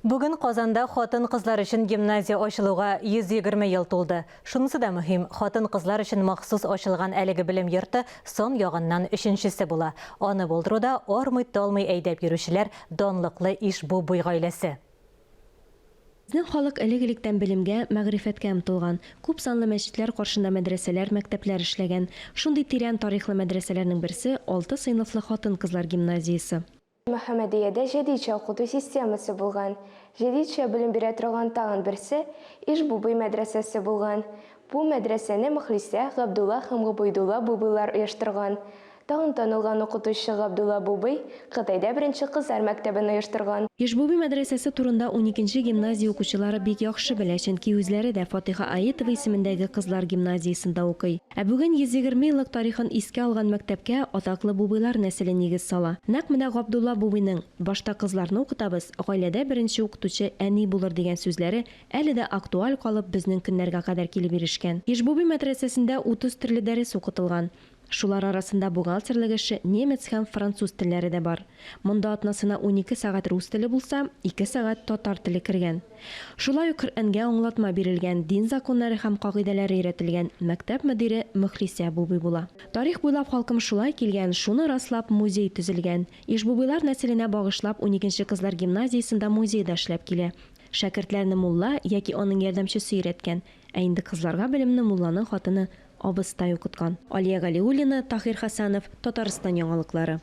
Бүгін Қазанда хатын қызлар үшін гимназия ашылуға 120 ел толды. Шунысы да мөһим, хатын қызлар үшін махсус ашылған әлеге білім йорты сон яғыннан үшіншісі була. Аны болдыруда ормый-толмый әйдәп йөрүчеләр донлыклы Ишбу буй гаиләсе. Безнең халык элек-электән белемгә, мәгърифәткә омтылган. Күп санлы мәчетләр каршында мәдрәсәләр, мәктәпләр эшләгән. Шундый тирән тарихлы мәдрәсәләрнең берсе 6 сыйныфлы хатын-кызлар гимназиясе. Мөхәммәдиядә җәдидчә укыту системасы булган. Җәдидчә белем бирә торган тагын берсе Ишбу буй мәдрәсәсе булган. Бу мәдрәсәне Мөхлисә, Габдулла һәм Габайдулла бубыйлар оештырган. Тагын танылган укытучы Габдулла бубый Кытайда беренче кызлар мәктәбен оештырган. Ишбу буй мәдрәсәсе турында 12-нче гимназия укучылары бик яхшы белә, чөнки үзләре дә Фатиха Аитова исемендәге кызлар гимназиясендә укый. Ә бүген 120 еллык тарихын искә алган мәктәпкә атаклы бубыйлар нәселе нигез сала. Нәкъ менә Габдулла бубыйның "Башта кызларны укытабыз, гаиләдә беренче укытучы әни булыр" дигән сүзләре әле дә актуаль калып безнең көннәргә кадәр килеп ирешкән. Ишбу буй мәдрәсәсендә 30 төрле дәрес укытылган. Шулар арасында бухгалтерлык эше, немец һәм француз телләре дә бар. Монда атнасына 12 сәгать рус теле булса, 2 сәгать татар теле кергән. Шулай ук Коръәнгә аңлатма бирелгән, дин законнары һәм кагыйдәләре өйрәтелгән. Мәктәп мөдире Мөхлисә бубый була. Тарих буйлап халкым шулай килгән, шуны раслап музей төзелгән. Ишбубыйлар нәселенә багышлап 12-нче кызлар гимназиясендә музейда эшләп килә. Шәкертләрне мулла яки аның ярдәмчесе өйрәткән. Ә инде кызларга белемне мулланың хатыны абыстай укыткан. Алия Галиуллина, Тахир Хасанов, Татарстан яңалыклары.